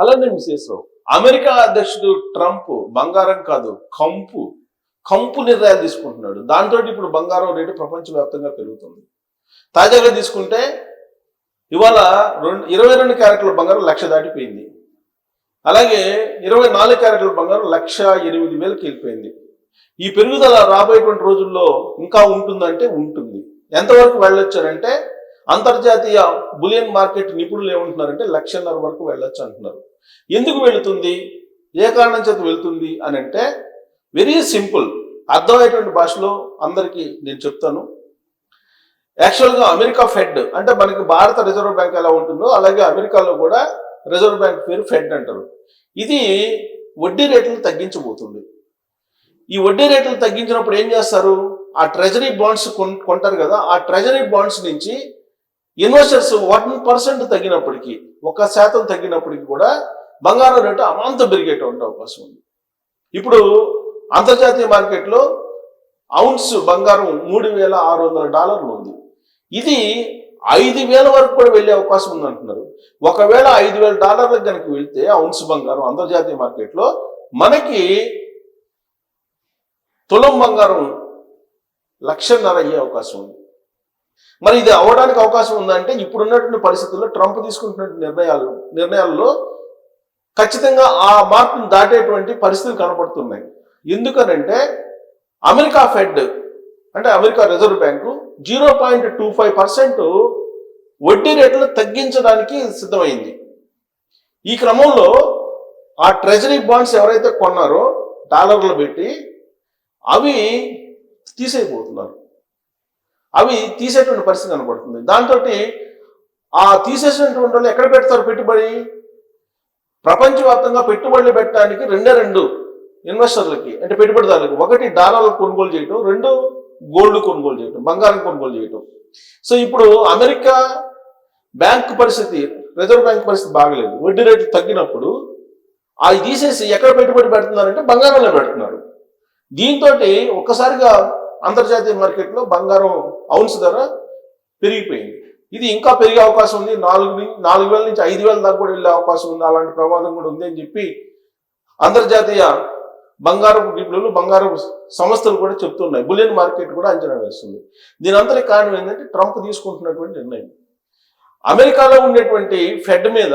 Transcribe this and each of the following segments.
అలానే విశేషం అమెరికా అధ్యక్షుడు ట్రంప్ బంగారం కాదు కంపు నిర్ణయాలు తీసుకుంటున్నాడు. దాంతో ఇప్పుడు బంగారం రేటు ప్రపంచవ్యాప్తంగా పెరుగుతుంది. తాజాగా తీసుకుంటే ఇవాళ 22 క్యారెట్ల బంగారం 1,00,000 దాటిపోయింది. అలాగే 24 క్యారెట్ల బంగారం 1,08,000కి వెళ్ళిపోయింది. ఈ పెరుగుదల రాబోయేటువంటి రోజుల్లో ఇంకా ఉంటుందంటే ఉంటుంది. ఎంతవరకు వెళ్ళొచ్చారంటే అంతర్జాతీయ బులియన్ మార్కెట్ నిపుణులు ఏమంటున్నారంటే 1,50,000 వరకు వెళ్ళొచ్చు అంటున్నారు. ఎందుకు వెళుతుంది, ఏ కారణం చేత వెళ్తుంది అని అంటే వెరీ సింపుల్, అర్థమయ్యేటువంటి భాషలో అందరికీ నేను చెప్తాను. యాక్చువల్గా అమెరికా ఫెడ్ అంటే మనకి భారత రిజర్వ్ బ్యాంక్ ఎలా ఉంటుందో అలాగే అమెరికాలో కూడా రిజర్వ్ బ్యాంక్ పేరు ఫెడ్ అంటారు. ఇది వడ్డీ రేట్లను తగ్గించబోతుంది. ఈ వడ్డీ రేట్లు తగ్గించినప్పుడు ఏం చేస్తారు, ఆ ట్రెజరీ బాండ్స్ కొంటారు కదా, ఆ ట్రెజరీ బాండ్స్ నుంచి ఇన్వెస్టర్స్ 1% తగ్గినప్పటికీ 1% తగ్గినప్పటికీ కూడా బంగారం రేటు అమాంతం పెరిగేటువంటి అవకాశం ఉంది. ఇప్పుడు అంతర్జాతీయ మార్కెట్లో ఔన్స్ బంగారం $3,600 ఉంది. ఇది 5,000 వరకు కూడా వెళ్ళే అవకాశం ఉంది అంటున్నారు. ఒకవేళ $5,000 కనుక వెళ్తే ఔన్స్ బంగారం అంతర్జాతీయ మార్కెట్లో మనకి తులం బంగారం 1,50,000 అయ్యే అవకాశం ఉంది. మరి ఇది అవడానికి అవకాశం ఉందంటే ఇప్పుడున్నటువంటి పరిస్థితుల్లో ట్రంప్ తీసుకుంటున్న నిర్ణయాల్లో ఖచ్చితంగా ఆ మార్కును దాటేటువంటి పరిస్థితులు కనపడుతున్నాయి. ఎందుకనంటే అమెరికా ఫెడ్ అంటే అమెరికా రిజర్వ్ బ్యాంకు 0.25% వడ్డీ రేట్లు తగ్గించడానికి సిద్ధమైంది. ఈ క్రమంలో ఆ ట్రెజరీ బాండ్స్ ఎవరైతే కొన్నారో డాలర్లు పెట్టి అవి తీసేయబోతున్నారు. అవి తీసేటువంటి పరిస్థితి కనపడుతుంది. దాంతో ఆ తీసేసినటువంటి వాళ్ళు ఎక్కడ పెడతారు పెట్టుబడి, ప్రపంచవ్యాప్తంగా పెట్టుబడులు పెట్టడానికి రెండు ఇన్వెస్టర్లకి అంటే పెట్టుబడిదారులకి, ఒకటి డాలర్లు కొనుగోలు చేయటం, 2 గోల్డ్ కొనుగోలు చేయటం, బంగారం కొనుగోలు చేయటం. సో ఇప్పుడు అమెరికా బ్యాంక్ పరిస్థితి, రిజర్వ్ బ్యాంక్ పరిస్థితి బాగలేదు. వడ్డీ రేట్లు తగ్గినప్పుడు అవి తీసేసి ఎక్కడ పెట్టుబడి పెడుతున్నారంటే బంగారంలో పెడుతున్నారు. దీంతో ఒక్కసారిగా అంతర్జాతీయ మార్కెట్లో బంగారం ఔన్స్ ధర పెరిగిపోయింది. ఇది ఇంకా పెరిగే అవకాశం ఉంది. 4,000 నుంచి 5,000 దాకా కూడా వెళ్ళే అవకాశం ఉంది. అలాంటి ప్రమాదం కూడా ఉంది అని చెప్పి అంతర్జాతీయ బంగారపు నిపుణులు, బంగారపు సంస్థలు కూడా చెప్తున్నాయి. బులియన్ మార్కెట్ కూడా అంచనా వేస్తుంది. దీని అంతటి కారణం ఏంటంటే ట్రంప్ తీసుకుంటున్నటువంటి నిర్ణయం. అమెరికాలో ఉండేటువంటి ఫెడ్ మీద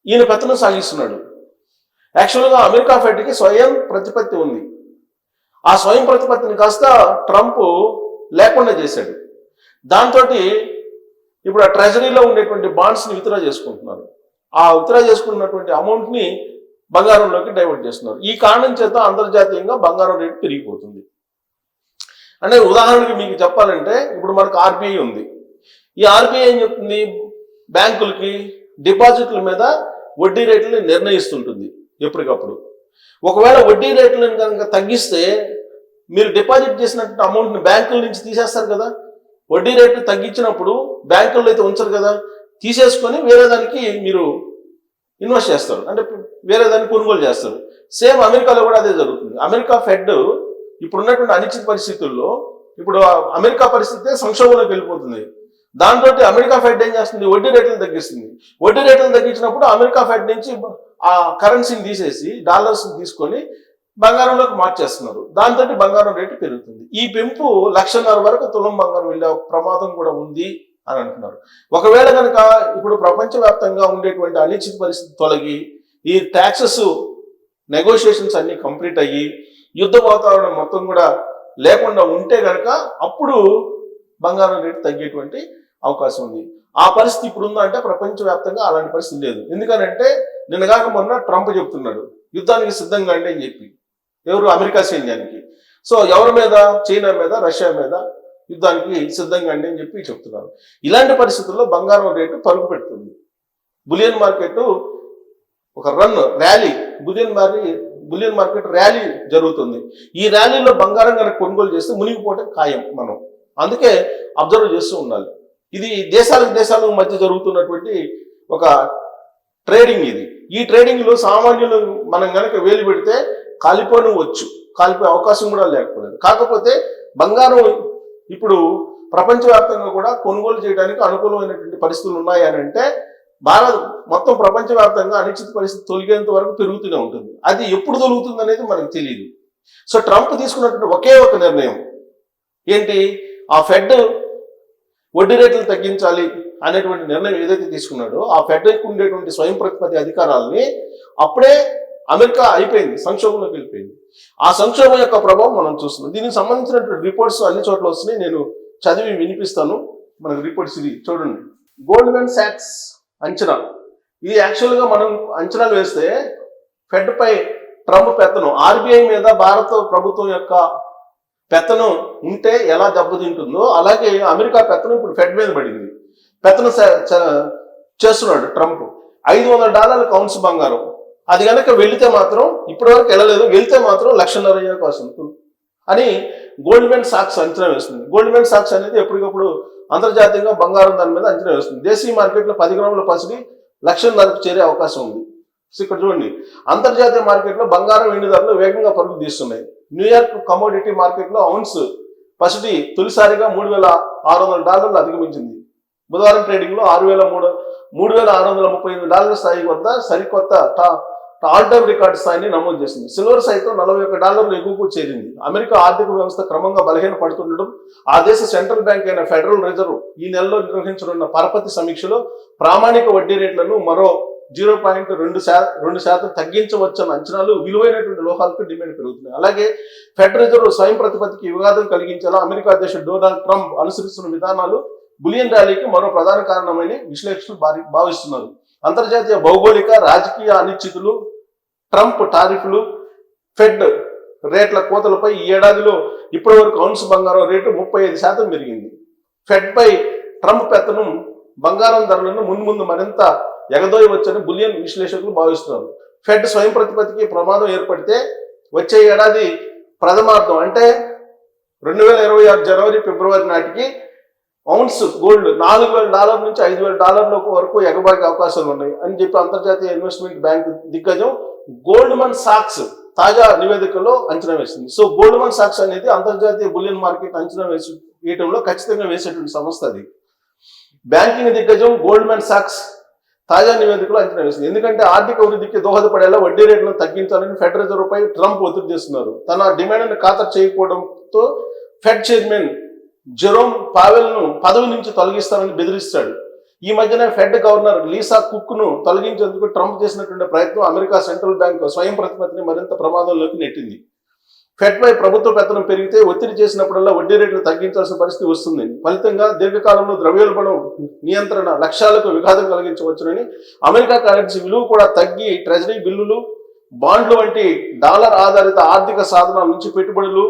ఈయన పెత్తనం సాగిస్తున్నాడు. యాక్చువల్గా అమెరికా ఫెడ్కి స్వయం ప్రతిపత్తి ఉంది. ఆ స్వయం ప్రతిపత్తిని కాస్త ట్రంప్ లేకుండా చేశాడు. దాంతో ఇప్పుడు ఆ ట్రెజరీలో ఉండేటువంటి బాండ్స్ని విత్డ్రా చేసుకుంటున్నారు. ఆ విత్డ్రా చేసుకున్నటువంటి అమౌంట్ని బంగారంలోకి డైవర్ట్ చేస్తున్నారు. ఈ కారణం చేత అంతర్జాతీయంగా బంగారం రేటు పెరిగిపోతుంది. అంటే ఉదాహరణకి మీకు చెప్పాలంటే ఇప్పుడు మనకు ఆర్బీఐ ఉంది. ఈ ఆర్బీఐ ఏం చెప్తుంది, బ్యాంకులకి డిపాజిట్ల మీద వడ్డీ రేట్లని నిర్ణయిస్తుంటుంది ఎప్పటికప్పుడు. ఒకవేళ వడ్డీ రేట్లను కనుక తగ్గిస్తే మీరు డిపాజిట్ చేసినట్టు అమౌంట్ని బ్యాంకుల నుంచి తీసేస్తారు కదా. వడ్డీ రేట్లు తగ్గించినప్పుడు బ్యాంకుల్లో అయితే ఉంచరు కదా, తీసేసుకొని వేరే దానికి మీరు ఇన్వెస్ట్ చేస్తారు, అంటే వేరే దాన్ని కొనుగోలు చేస్తారు. సేమ్ అమెరికాలో కూడా అదే జరుగుతుంది. అమెరికా ఫెడ్ ఇప్పుడున్నటువంటి అనిశ్చిత పరిస్థితుల్లో ఇప్పుడు అమెరికా పరిస్థితి సంక్షోభంలోకి వెళ్ళిపోతుంది. దాంతో అమెరికా ఫెడ్ ఏం చేస్తుంది, వడ్డీ రేట్లను తగ్గిస్తుంది. వడ్డీ రేట్లను తగ్గించినప్పుడు అమెరికా ఫెడ్ నుంచి ఆ కరెన్సీని తీసేసి డాలర్స్ని తీసుకొని బంగారంలోకి మార్చేస్తున్నారు. దాంతో బంగారం రేటు పెరుగుతుంది. ఈ పెంపు 1,50,000 వరకు తులం బంగారం వెళ్ళే ప్రమాదం కూడా ఉంది అని అంటున్నారు. ఒకవేళ కనుక ఇప్పుడు ప్రపంచవ్యాప్తంగా ఉండేటువంటి అనిశ్చిత పరిస్థితి తొలగి ఈ ట్యాక్సెస్ నెగోషియేషన్స్ అన్ని కంప్లీట్ అయ్యి యుద్ధ వాతావరణం మొత్తం కూడా లేకుండా ఉంటే కనుక అప్పుడు బంగారం రేటు తగ్గేటువంటి అవకాశం ఉంది. ఆ పరిస్థితి ఇప్పుడు ఉందా అంటే ప్రపంచవ్యాప్తంగా అలాంటి పరిస్థితి లేదు. ఎందుకనంటే నిన్నగాక మొన్న ట్రంప్ చెప్తున్నాడు యుద్ధానికి సిద్ధంగా అండి అని చెప్పి, ఎవరు, అమెరికా సైన్యానికి. సో ఎవరి మీద, చైనా మీద, రష్యా మీద యుద్ధానికి సిద్ధంగా అండి అని చెప్పి చెప్తున్నారు. ఇలాంటి పరిస్థితుల్లో బంగారం రేటు పరుగు పెడుతుంది. బులియన్ మార్కెట్ ఒక ర్యాలీ, బులియన్ మార్కెట్ ర్యాలీ జరుగుతుంది. ఈ ర్యాలీలో బంగారం కనుక కొనుగోలు చేస్తే మునిగిపోవడం ఖాయం. మనం అందుకే అబ్జర్వ్ చేస్తూ ఉండాలి. ఇది దేశాలకు మధ్య జరుగుతున్నటువంటి ఒక ట్రేడింగ్ ఇది. ఈ ట్రేడింగ్లో సామాన్యులు మనం కనుక వేలు పెడితే కాలిపోయే అవకాశం కూడా లేకపోలేదు. కాకపోతే బంగారం ఇప్పుడు ప్రపంచవ్యాప్తంగా కూడా కొనుగోలు చేయడానికి అనుకూలమైనటువంటి పరిస్థితులు ఉన్నాయి అని అంటే భారత్ మొత్తం ప్రపంచవ్యాప్తంగా అనిశ్చిత పరిస్థితి తొలగేంత వరకు పెరుగుతూనే ఉంటుంది. అది ఎప్పుడు తొలుగుతుంది అనేది మనకు తెలియదు. సో ట్రంప్ తీసుకున్నటువంటి ఒకే ఒక నిర్ణయం ఏంటి, ఆ ఫెడ్ వడ్డీ రేట్లు తగ్గించాలి అనేటువంటి నిర్ణయం ఏదైతే తీసుకున్నాడో ఆ ఫెడ్కు ఉండేటువంటి స్వయం ప్రతిపత్తి అధికారాలని అప్పుడే అమెరికా అయిపోయింది, సంక్షోభంలోకి వెళ్ళిపోయింది. ఆ సంక్షోభం యొక్క ప్రభావం మనం చూస్తున్నాం. దీనికి సంబంధించినటువంటి రిపోర్ట్స్ అన్ని చోట్ల వస్తున్నాయి, నేను చదివి వినిపిస్తాను. మనకు రిపోర్ట్స్ ఇది చూడండి. గోల్డ్మెన్ సాక్స్ అంచనా, ఇది యాక్చువల్గా మనం అంచనాలు వేస్తే ఫెడ్ పై ట్రంప్ పెత్తనం, ఆర్బీఐ మీద భారత ప్రభుత్వం యొక్క పెత్తనం ఉంటే ఎలా దెబ్బతింటుందో అలాగే అమెరికా పెత్తనం ఇప్పుడు ఫెడ్ మీద పడింది. పెత్తనం చేస్తున్నాడు ట్రంప్. $500 కౌన్స్ బంగారం, అది కనుక వెళితే మాత్రం ఇప్పటి వరకు వెళ్ళలేదు, వెళితే మాత్రం $1,50,000 వస్తుంది అని గోల్డ్మెన్ సాక్స్ అంచనా వేస్తుంది. గోల్డ్మెన్ సాక్స్ అనేది ఎప్పటికప్పుడు అంతర్జాతీయంగా బంగారం దాని మీద అంచనా వేస్తుంది. దేశీయ మార్కెట్లో 10 గ్రాముల పసిడి $1,00,000 చేరే అవకాశం ఉంది. ఇక్కడ చూడండి, అంతర్జాతీయ మార్కెట్లో బంగారం వెండి ధరలు వేగంగా పరుగు తీస్తున్నాయి. న్యూయార్క్ కమోడిటీ మార్కెట్లో ఔన్స్ పసిడి తొలిసారిగా $3,600 అధిగమించింది. బుధవారం ట్రేడింగ్ లో $3,638 స్థాయి వద్ద సరికొత్త ఆల్ టైమ్ రికార్డు స్థాయిని నమోదు చేసింది. సిల్వర్ సైతం $41 ఎగువకు చేరింది. అమెరికా ఆర్థిక వ్యవస్థ క్రమంగా బలహీన పడుతుండడం, ఆ దేశ సెంట్రల్ బ్యాంక్ అయిన ఫెడరల్ రిజర్వ్ ఈ నెలలో నిర్వహించనున్న పరపతి సమీక్షలో ప్రామాణిక వడ్డీ రేట్లను మరో 0.2% తగ్గించవచ్చన్న అంచనాలు విలువైనటువంటి లోహాలకు డిమాండ్ పెరుగుతున్నాయి. అలాగే ఫెడ్ రిజర్వ్ స్వయం ప్రతిపత్తికి వివాదం కలిగించేలా అమెరికా అధ్యక్షుడు డొనాల్డ్ ట్రంప్ అనుసరిస్తున్న విధానాలు బులియన్ ర్యాలీకి మరో ప్రధాన కారణమని విశ్లేషకులు భావిస్తున్నారు. అంతర్జాతీయ భౌగోళిక రాజకీయ అనిశ్చితులు, ట్రంప్ టారిఫ్లు, ఫెడ్ రేట్ల కోతలపై ఈ ఏడాదిలో ఇప్పటి వరకు ఔన్స్ బంగారం రేటు 35% పెరిగింది. ఫెడ్ పై ట్రంప్ పెత్తనం బంగారం ధరలను ముందు మరింత ఎగదోయవచ్చని బులియన్ విశ్లేషకులు భావిస్తున్నారు. ఫెడ్ స్వయం ప్రతిపత్తికి ప్రమాదం ఏర్పడితే వచ్చే ఏడాది ప్రథమార్థం అంటే 2026 జనవరి ఫిబ్రవరి నాటికి ఔన్స్ గోల్డ్ $4,000 నుంచి $5,000 వరకు ఎగబాగే అవకాశాలు ఉన్నాయి అని చెప్పి అంతర్జాతీయ ఇన్వెస్ట్మెంట్ బ్యాంక్ దిగ్గజం గోల్డ్మన్ సాక్స్ తాజా నివేదికలో అంచనా వేసింది. సో గోల్డ్మన్ సాక్స్ అనేది అంతర్జాతీయ బులియన్ మార్కెట్ అంచనా వేయటంలో ఖచ్చితంగా వేసేటువంటి సంస్థ. అది బ్యాంకింగ్ దిగ్గజం గోల్డ్మన్ సాక్స్ తాజా నివేదికలో అంచనా వేసింది. ఎందుకంటే ఆర్థిక వృద్ధికి దోహదపడేలా వడ్డీ రేట్లను తగ్గించాలని ఫెడ్ రిజర్వ్ పై ట్రంప్ ఒత్తిడి చేస్తున్నారు. తన డిమాండ్ను ఖాతరు చేయకపోవడంతో ఫెడ్ చైర్మన్ జెరోమ్ పావెల్ ను పదవి నుంచి తొలగిస్తానని బెదిరిస్తాడు. ఈ మధ్యన ఫెడ్ గవర్నర్ లీసా కుక్ ను తొలగించేందుకు ట్రంప్ చేసినటువంటి ప్రయత్నం అమెరికా సెంట్రల్ బ్యాంక్ స్వయం ప్రతిపత్తిని మరింత ప్రమాదంలోకి నెట్టింది. ఫెడ్ పై ప్రభుత్వ పెత్తనం పెరిగితే ఒత్తిడి చేసినప్పుడల్లా వడ్డీ రేట్లు తగ్గించాల్సిన పరిస్థితి వస్తుంది. ఫలితంగా దీర్ఘకాలంలో ద్రవ్యోల్బణం నియంత్రణ లక్ష్యాలకు విఘాతం కలిగించవచ్చునని, అమెరికా కరెన్సీ విలువ కూడా తగ్గి ట్రెజరీ బిల్లులు, బాండ్లు వంటి డాలర్ ఆధారిత ఆర్థిక సాధనాల నుంచి పెట్టుబడులు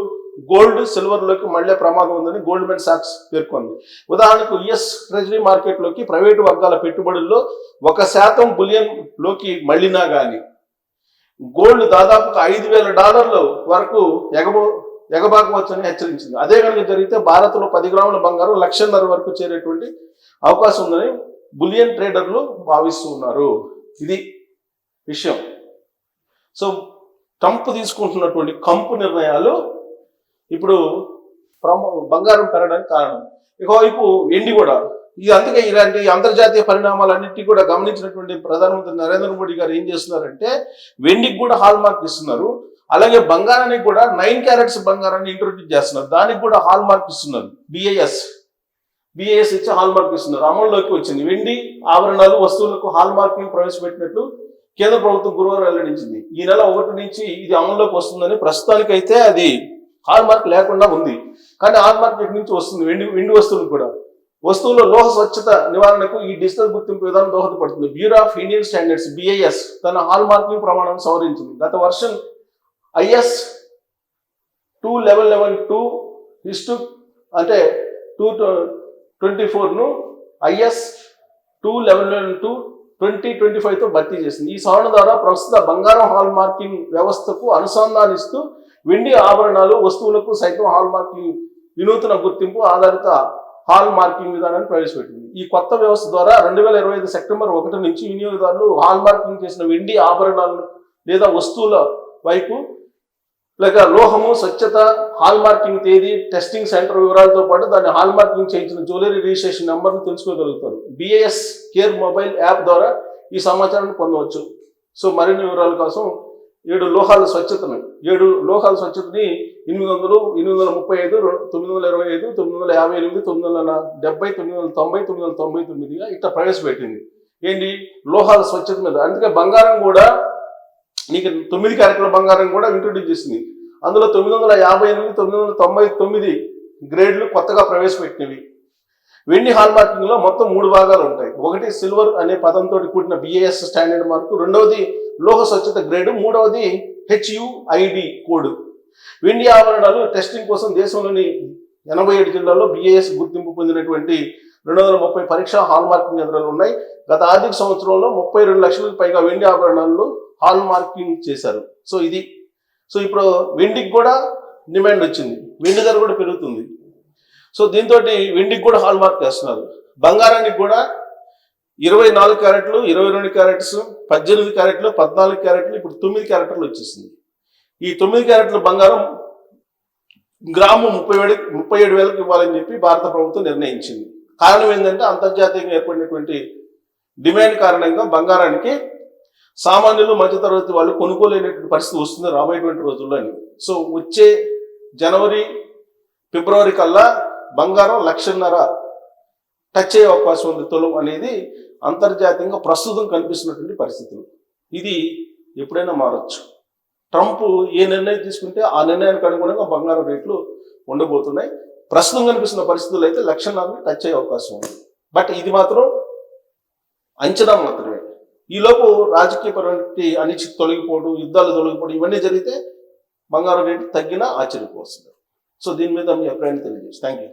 గోల్డ్, సిల్వర్లోకి మళ్లే ప్రమాదం ఉందని గోల్డ్మెన్ సాక్స్ పేర్కొంది. ఉదాహరణకు యుఎస్ ట్రెజరీ మార్కెట్లోకి ప్రైవేటు వర్గాల పెట్టుబడుల్లో 1% బులియన్ లోకి మళ్లినా గాని గోల్డ్ దాదాపుగా $5,000 వరకు ఎగబాకవచ్చని హెచ్చరించింది. అదే కనుక జరిగితే భారత్లో 10 గ్రాముల బంగారం $1,50,000 వరకు చేరేటువంటి అవకాశం ఉందని బులియన్ ట్రేడర్లు భావిస్తూ ఉన్నారు. ఇది విషయం. సో ట్రంప్ తీసుకుంటున్నటువంటి కంపు నిర్ణయాలు ఇప్పుడు బంగారం పెరగడానికి కారణం. ఇకవైపు వెండి కూడా, ఇది అందుకే ఇలాంటి అంతర్జాతీయ పరిణామాలన్నింటినీ కూడా గమనించినటువంటి ప్రధానమంత్రి నరేంద్ర మోడీ గారు ఏం చేస్తున్నారంటే వెండికి కూడా హాల్ మార్క్ ఇస్తున్నారు. అలాగే బంగారానికి కూడా 9 క్యారెట్స్ బంగారాన్ని ఇంట్రొడ్యూస్ చేస్తున్నారు. దానికి కూడా హాల్ మార్క్ ఇస్తున్నారు. బిఐఎస్ ఇచ్చి హాల్ మార్క్ ఇస్తున్నారు. అమల్లోకి వచ్చింది. వెండి ఆభరణాలు వస్తువులకు హాల్ మార్కింగ్ ప్రవేశపెట్టినట్టు కేంద్ర ప్రభుత్వం గురువారం వెల్లడించింది. ఈ నెల 1 నుంచి ఇది అమల్లోకి వస్తుందని, ప్రస్తుతానికైతే అది హాల్ మార్క్ లేకుండా ఉంది. కానీ హాల్ మార్క్ ఎక్కడి నుంచి వస్తుంది? వెండి వస్తువులకు కూడా. వస్తువుల్లో లోహ స్వచ్ఛత నివారణకు ఈ డిజిటల్ గుర్తింపు విధానం దోహదపడుతుంది. Bureau of Indian standards BIS తన హాల్ మార్కింగ్ ప్రమాణాలను సవరించింది. గత వర్షన్ IS 2112 అంటే 224ను IS 2112-2025తో భర్తీ చేసింది. ఈ సవరణ ద్వారా ప్రస్తుత బంగారం హాల్ మార్కింగ్ వ్యవస్థకు అనుసంధానిస్తూ వెండి ఆభరణాలు వస్తువులకు సైతం హాల్ మార్కింగ్ వినూతన గుర్తింపు ఆధారిత హాల్ మార్కింగ్ విధానాన్ని ప్రవేశపెట్టింది. ఈ కొత్త వ్యవస్థ ద్వారా 2025 సెప్టెంబర్ 1 నుంచి వినియోగదారులు హాల్ మార్కింగ్ చేసిన వెండి ఆభరణాలను లేదా వస్తువుల వైపు లేక లోహము, స్వచ్ఛత, హాల్ మార్కింగ్ తేదీ, టెస్టింగ్ సెంటర్ వివరాలతో పాటు దాన్ని హాల్ మార్కింగ్ చేయించిన జ్యువెలరీ రిజిస్ట్రేషన్ నెంబర్ను తెలుసుకోగలుగుతారు. బిఏఎస్ కేర్ మొబైల్ యాప్ ద్వారా ఈ సమాచారాన్ని పొందవచ్చు. సో మరిన్ని వివరాల కోసం 7 లోహాల స్వచ్ఛతని 835, 835, 925, 958, 970, 990, 999గా ఇట్లా ప్రవేశపెట్టింది. ఏంటి? లోహాల స్వచ్ఛత మీద. అందుకే బంగారం కూడా నీకు 9 క్యారెట్ల బంగారం కూడా ఇంట్రొడ్యూస్ చేసింది. అందులో 958, 999 గ్రేడ్లు కొత్తగా ప్రవేశపెట్టినవి. వెండి హాల్ మార్కింగ్ లో మొత్తం 3 భాగాలు ఉంటాయి. ఒకటి సిల్వర్ అనే పదంతో కూడిన బిఏఎస్ స్టాండర్డ్ మార్కు, రెండవది లోహ స్వచ్ఛత గ్రేడ్, మూడవది HUID కోడ్. వెండి ఆభరణాలు టెస్టింగ్ కోసం దేశంలోని 87 జిల్లాల్లో బిఏఎస్ గుర్తింపు పొందినటువంటి 230 పరీక్ష హాల్ మార్కింగ్ యంత్రాలు ఉన్నాయి. గత ఆర్థిక సంవత్సరంలో 32 లక్షలకు పైగా వెండి ఆభరణాలు హాల్ మార్కింగ్ చేశారు. సో ఇప్పుడు వెండికి కూడా డిమాండ్ వచ్చింది, వెండి ధర కూడా పెరుగుతుంది. సో దీంతో వెండికి కూడా హాల్ మార్క్ వేస్తున్నారు. బంగారానికి కూడా 24 క్యారెట్లు, 22 క్యారెట్స్, 18 క్యారెట్లు, 14 క్యారెట్లు, ఇప్పుడు 9 క్యారెట్లు వచ్చేసింది. ఈ 9 క్యారెట్ల బంగారం గ్రాము 37,000కి ఇవ్వాలని చెప్పి భారత ప్రభుత్వం నిర్ణయించింది. కారణం ఏంటంటే అంతర్జాతీయంగా ఏర్పడినటువంటి డిమాండ్ కారణంగా బంగారానికి సామాన్యులు, మధ్యతరగతి వాళ్ళు కొనుక్కోలేనటువంటి పరిస్థితి వస్తుంది రాబోయేటువంటి రోజుల్లో. సో వచ్చే జనవరి, ఫిబ్రవరి కల్లా బంగారం 1,50,000 టచ్ అయ్యే అవకాశం ఉంది తులం అనేది అంతర్జాతీయంగా ప్రస్తుతం కనిపిస్తున్నటువంటి పరిస్థితులు. ఇది ఎప్పుడైనా మారచ్చు. ట్రంప్ ఏ నిర్ణయం తీసుకుంటే ఆ నిర్ణయానికి అనుగుణంగా బంగారం రేట్లు ఉండబోతున్నాయి. ప్రస్తుతం కనిపిస్తున్న పరిస్థితులు అయితే 1,50,000 టచ్ అయ్యే అవకాశం ఉంది. బట్ ఇది మాత్రం అంచనా మాత్రమే. ఈలోపు రాజకీయపరమైన అనిశ్చితి తొలగిపోవడం, యుద్ధాలు తొలగిపోవడం ఇవన్నీ జరిగితే బంగారం రేటు తగ్గినా ఆశ్చర్యపోతుంది. సో దీని మీద మీ అభిప్రాయాన్ని తెలియజేసి థ్యాంక్ యూ.